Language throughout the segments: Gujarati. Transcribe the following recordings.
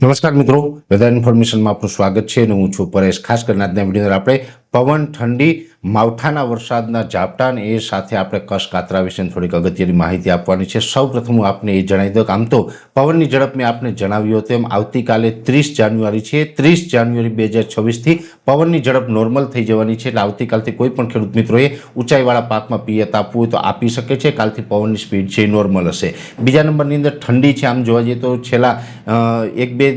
નમસ્કાર મિત્રો, વેધર ઇન્ફોર્મેશનમાં આપનું સ્વાગત છે અને હું છું પરેશ। ખાસ કરીને આજના વિડીયોની અંદર આપણે પવન, ઠંડી, માવઠાના વરસાદના ઝાપટા અને એ સાથે આપણે કચ્છ કાતરા વિશે થોડીક અગત્યની માહિતી આપવાની છે। સૌપ્રથમ હું આપને એ જણાવી દઉં કે આમ તો પવનની ઝડપ મેં આપને જણાવ્યું હતું એમ આવતીકાલે 30 જાન્યુઆરી છે। 30 જાન્યુઆરી 2026થી પવનની ઝડપ નોર્મલ થઈ જવાની છે, એટલે આવતીકાલથી કોઈ પણ ખેડૂત મિત્રોએ ઊંચાઈવાળા પાકમાં પિયત આપવું હોય તો આપી શકે છે। કાલથી પવનની સ્પીડ છે એ નોર્મલ હશે। બીજા નંબરની અંદર ઠંડી છે। આમ જોવા જઈએ તો છેલ્લા 1-2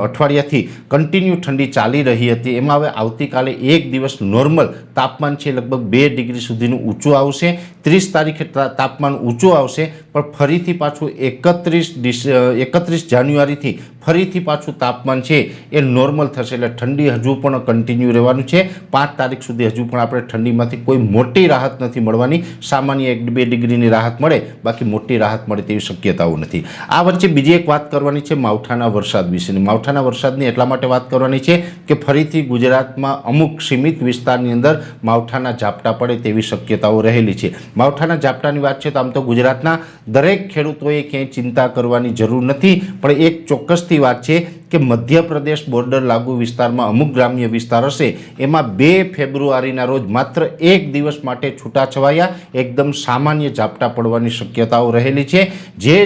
અઠવાડિયાથી કન્ટિન્યુ ઠંડી ચાલી રહી હતી, એમાં હવે આવતીકાલે એક દિવસ નોર્મલ તાપમાન છે લગભગ 2 ડિગ્રી સુધીનું ઊંચું આવશે। 30 તારીખે તાપમાન ઊંચું આવશે, પણ ફરીથી પાછું 31 જાન્યુઆરીથી ફરીથી પાછું તાપમાન છે એ નોર્મલ થશે, એટલે ઠંડી હજુ પણ કન્ટિન્યુ રહેવાનું છે। 5 તારીખ સુધી હજુ પણ આપણે ઠંડીમાંથી કોઈ મોટી રાહત નથી મળવાની, સામાન્ય 1-2 ડિગ્રીની રાહત મળે, બાકી મોટી રાહત મળે તેવી શક્યતાઓ નથી। આ વચ્ચે બીજી એક વાત કરવાની છે માવઠાના વરસાદ વિશેની। માવઠાના વરસાદની એટલા માટે વાત કરવાની છે કે ફરીથી ગુજરાતમાં અમુક સીમિત વિસ્તારની અંદર માવઠાના ઝાપટા પડે તેવી શક્યતાઓ રહેલી છે। માવઠાના ઝાપટાની વાત છે તો આમ તો ગુજરાતના દરેક ખેડૂતોએ ક્યાંય ચિંતા કરવાની જરૂર નથી, પણ એક ચોક્કસથી વાત છે કે મધ્યપ્રદેશ બોર્ડર લાગુ વિસ્તારમાં અમુક ગ્રામ્ય વિસ્તાર હશે, એમાં 2 ફેબ્રુઆરીના રોજ માત્ર એક દિવસ માટે છૂટાછવાયા એકદમ સામાન્ય ઝાપટા પડવાની શક્યતાઓ રહેલી છે। જે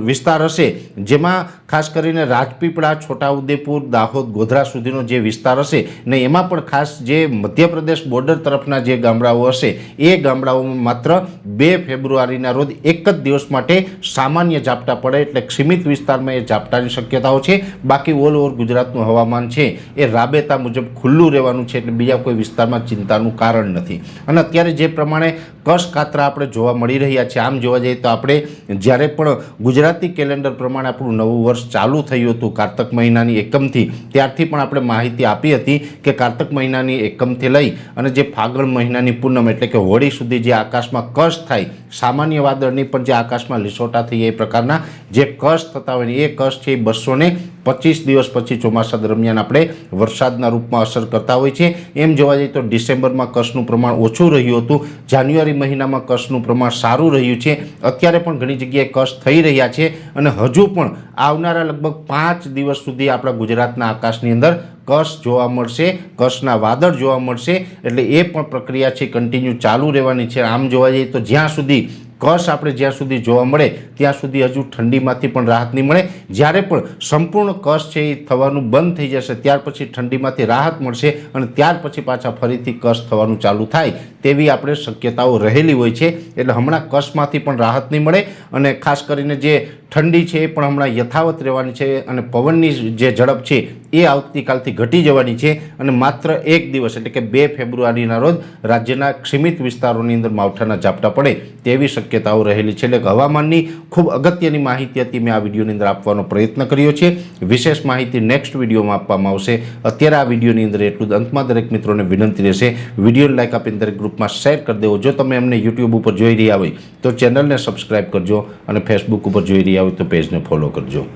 વિસ્તાર હશે જેમાં ખાસ કરીને રાજપીપળા, છોટાઉદેપુર, દાહોદ, ગોધરા સુધીનો જે વિસ્તાર હશે ને એમાં પણ ખાસ જે મધ્યપ્રદેશ બોર્ડર તરફના જે ગામડાઓ હશે એ ગામડાઓમાં માત્ર 2 ફેબ્રુઆરીના રોજ એક જ દિવસ માટે સામાન્ય ઝાપટા પડે, એટલે સીમિત વિસ્તારમાં એ ઝાપટાની શક્યતાઓ છે। બાકી ઓલ ઓવર ગુજરાતનું હવામાન છે એ રાબેતા મુજબ ખુલ્લું રહેવાનું છે, એટલે બીજા કોઈ વિસ્તારમાં ચિંતાનું કારણ નથી। અને અત્યારે જે પ્રમાણે કચ્છ કાતરા આપણે જોવા મળી રહ્યા છે, આમ જોવા જઈએ તો આપણે જ્યારે પણ ગુજરાતી કેલેન્ડર પ્રમાણે આપણું નવું વર્ષ ચાલુ થયું હતું કારતક મહિનાની એકમથી, ત્યારથી પણ આપણે માહિતી આપી હતી કે કારતક મહિનાની એકમથી લઈ અને જે ફાગણ મહિનાની પૂનમ એટલે કે હોળી સુધી જે આકાશમાં કચ્છ થાય, સામાન્ય વાદળની પણ જે આકાશમાં લીસોટા થઈ એ પ્રકારના જે કચ્છ થતા હોય એ કચ્છ છે 225 દિવસ પછી ચોમાસા દરમિયાન આપણે વરસાદના રૂપમાં અસર કરતા હોય છે। એમ જોવા જઈએ તો ડિસેમ્બરમાં કચ્છનું પ્રમાણ ઓછું રહ્યું હતું, જાન્યુઆરી મહિનામાં કચ્છનું પ્રમાણ સારું રહ્યું છે, અત્યારે પણ ઘણી જગ્યાએ કચ્છ થઈ રહ્યા છે અને હજુ પણ આવનારા લગભગ 5 દિવસ સુધી આપણા ગુજરાતના આકાશની અંદર કચ્છ જોવા મળશે, કચ્છના વાદળ જોવા મળશે, એટલે એ પણ પ્રક્રિયા છે કન્ટિન્યુ ચાલુ રહેવાની છે। આમ જોવા જઈએ તો જ્યાં સુધી કચ્છ આપણે જ્યાં સુધી જોવા મળે ત્યાં સુધી હજુ ઠંડીમાંથી પણ રાહત નહીં મળે। જ્યારે પણ સંપૂર્ણ કચ્છ છે એ થવાનું બંધ થઈ જશે ત્યાર પછી ઠંડીમાંથી રાહત મળશે અને ત્યાર પછી પાછા ફરીથી કચ્છ થવાનું ચાલુ થાય તેવી આપણે શક્યતાઓ રહેલી હોય છે, એટલે હમણાં કચ્છમાંથી પણ રાહત નહીં મળે અને ખાસ કરીને જે ઠંડી છે એ પણ હમણાં યથાવત રહેવાની છે અને પવનની જે ઝડપ છે એ આવતીકાલથી ઘટી જવાની છે અને માત્ર એક દિવસ એટલે કે 2 ફેબ્રુઆરીના રોજ રાજ્યના સીમિત વિસ્તારોની અંદર માવઠાના ઝાપટા પડે તેવી શક્યતાઓ રહેલી છે। એટલે હવામાનની ખૂબ અગત્યની માહિતી હતી મેં આ વિડીયોની અંદર આપવાનો પ્રયત્ન કર્યો છે। વિશેષ માહિતી નેક્સ્ટ વિડીયોમાં આપવામાં આવશે। અત્યારે આ વિડીયોની અંદર એટલું જ। અંતમાં દરેક મિત્રોને વિનંતી રહેશે વિડીયોને લાઈક આપીને દરેક ગ્રુપમાં શેર કરી દેવો। જો તમે અમને યુટ્યુબ ઉપર જોઈ રહ્યા હોય તો ચેનલને સબસ્ક્રાઈબ કરજો અને ફેસબુક ઉપર જોઈ રહ્યા હોય તો પેજને ફોલો કરજો।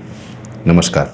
નમસ્કાર।